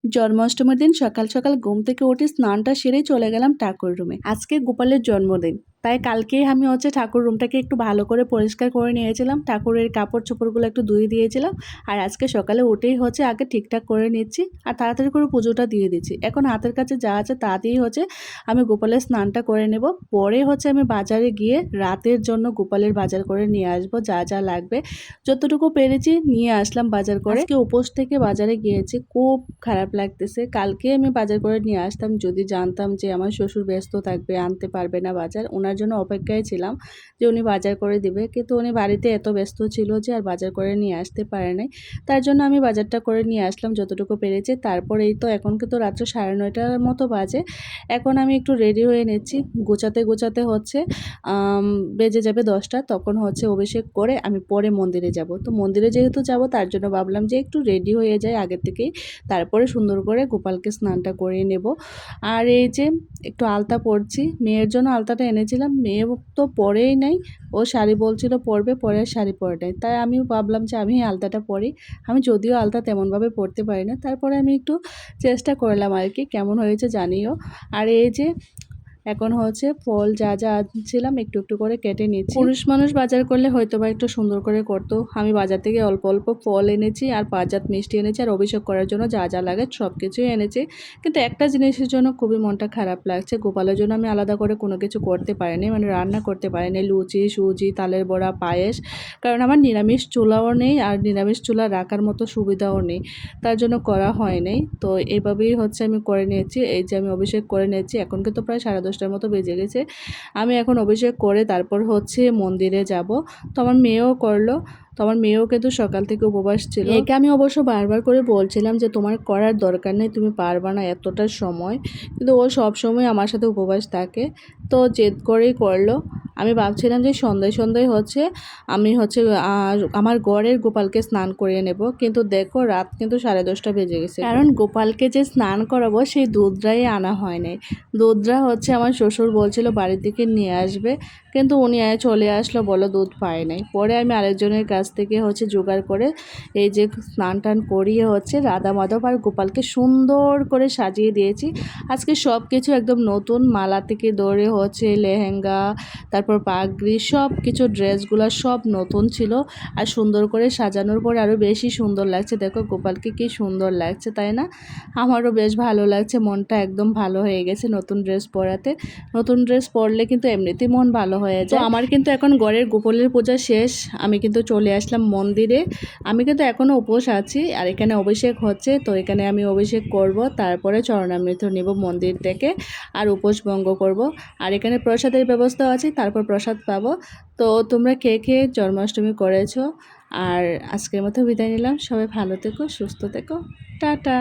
জন্মাষ্টমীর দিন সকাল সকাল ঘুম থেকে উঠে স্নানটা সেরেই চলে গেলাম ঠাকুর রুমে। আজকে গোপালের জন্মদিন, তাই কালকেই আমি ঠাকুর রুমটাকে একটু ভালো করে পরিষ্কার করে নিয়েছিলাম, ঠাকুরের কাপড় চোপড়গুলো একটু ধুয়ে দিয়েছিলাম। আর আজকে সকালে উঠেই আগে ঠিকঠাক করে নিচ্ছি আর তাড়াতাড়ি করে পুজোটা দিয়ে দিচ্ছি। এখন হাতের কাছে যা আছে তা দিয়েই আমি গোপালের স্নানটা করে নেব। পরে আমি বাজারে গিয়ে রাতের জন্য গোপালের বাজার করে নিয়ে আসবো, যা যা লাগবে যতটুকু পেরেছি নিয়ে আসলাম বাজার করে। আজকে উপোস থেকে বাজারে গিয়েছি, খুব খারাপ লাগতেছে। কালকে আমি বাজার করে নিয়ে আসতাম যদি জানতাম যে আমার শ্বশুর ব্যস্ত থাকবে, আনতে পারবে না বাজার। ওনার জন্য অপেক্ষায় ছিলাম যে উনি বাজার করে দিবে, কিন্তু উনি বাড়িতে এত ব্যস্ত ছিল যে আর বাজার করে নিয়ে আসতে পারে নাই। তার জন্য আমি বাজারটা করে নিয়ে আসলাম যতটুকু পেরেছি। তারপর এই তো এখন কিন্তু রাত্র 9:30 মতো বাজে। এখন আমি একটু রেডি হয়ে নিচ্ছি, গোছাতে গোছাতে বেজে যাবে 10টা। তখন অভিষেক করে আমি পরে মন্দিরে যাব। তো মন্দিরে যেহেতু যাব তার জন্য ভাবলাম যে একটু রেডি হয়ে যায় আগের থেকেই, তারপরে সুন্দর করে গোপালকে স্নানটা করিয়ে নেব। আর এই যে একটু আলতা পরছি, মেয়ের জন্য আলতাটা এনেছিলাম, মেয়ে তো পরেই নাই। ও শাড়ি বলছিল পরবে, পরে আর শাড়ি পরে নাই। তাই আমি ভাবলাম যে আমি আলতাটা পরি। আমি যদিও আলতা তেমনভাবে পরতে পারি না, তারপরে আমি একটু চেষ্টা করলাম আর কি, কেমন হয়েছে জানিও। আর এই যে এখন ফল যা যা আনছিলাম একটু একটু করে কেটে নিচ্ছি। পুরুষ মানুষ বাজার করলে হয়তো বা একটু সুন্দর করে করতো। আমি বাজার থেকে অল্প অল্প ফল এনেছি আর পাঁচজাত মিষ্টি এনেছি আর অভিষেক করার জন্য যা যা লাগে সব কিছুই এনেছি। কিন্তু একটা জিনিসের জন্য খুবই মনটা খারাপ লাগছে, গোপালের জন্য আমি আলাদা করে কোনো কিছু করতে পারিনি, মানে রান্না করতে পারিনি, লুচি সুজি তালের বড়া পায়েস। কারণ আমার নিরামিষ চুলাও নেই আর নিরামিষ চুলা রাখার মতো সুবিধাও নেই, তার জন্য করা হয়নি। তো এইভাবেই আমি করে নিয়েছি। এই যে আমি অভিষেক করে নিয়েছি, এখন কিন্তু প্রায় 10:30টার মতো বেজে গেছে। আমি এখন অভিষেক করে তারপর মন্দিরে যাব। তো আমার মেয়েও করলো। তো আমার মেয়েও কিন্তু সকাল থেকে উপবাস ছিল। একে আমি অবশ্য বারবার করে বলছিলাম যে তোমার করার দরকার নেই, তুমি পারবা না এতটা সময়, কিন্তু ও সব সময় আমার সাথে উপবাস থাকে। তো জেদ করেই করলো। আমি ভাবছিলাম যে সন্ধ্যায় সন্ধ্যায় আমি আমার ঘরের গোপালকে স্নান করিয়ে নেব, কিন্তু দেখো রাত কিন্তু 10:30 বেজে গেছে। কারণ গোপালকে যে স্নান করাবো সেই দুধটাই আনা হয় নাই। দুধটা আমার শ্বশুর বলছিল বাড়ি থেকে নিয়ে আসবে, কিন্তু উনি চলে আসলো, বলো দুধ পায় নাই। পরে আমি আরেকজনের কাছ থেকে জোগাড় করে এই যে স্নান টান করিয়ে রাধা মাধব আর গোপালকে সুন্দর করে সাজিয়ে দিয়েছি। আজকে সব কিছু একদম নতুন, মালা থেকে ধরে লেহেঙ্গা, তারপর পাগড়ি, সব কিছু ড্রেসগুলো সব নতুন ছিল। আর সুন্দর করে সাজানোর পরে আরও বেশি সুন্দর লাগছে। দেখো গোপালকে কি সুন্দর লাগছে, তাই না? আমারও বেশ ভালো লাগছে, মনটা একদম ভালো হয়ে গেছে নতুন ড্রেস পরাতে। নতুন ড্রেস পরলে কিন্তু এমনিতেই মন ভালো হয়ে যায়। তো আমার কিন্তু এখন ঘরের গোপালের পূজা শেষ, আমি কিন্তু চলে আসলাম মন্দিরে। আমি কিন্তু এখনও উপোস আছি আর এখানে অভিষেক হচ্ছে, তো এখানে আমি অভিষেক করব, তারপরে চরণামৃত নেব মন্দির থেকে আর উপোস ভঙ্গ করব। আর এখানে প্রসাদের ব্যবস্থা আছে, তারপর প্রসাদ পাবো। তো তোমরা কে কে জন্মাষ্টমী করেছো? আর আজকের মতো বিদায় নিলাম, সবাই ভালো থেকো, সুস্থ থেকো, টাটা।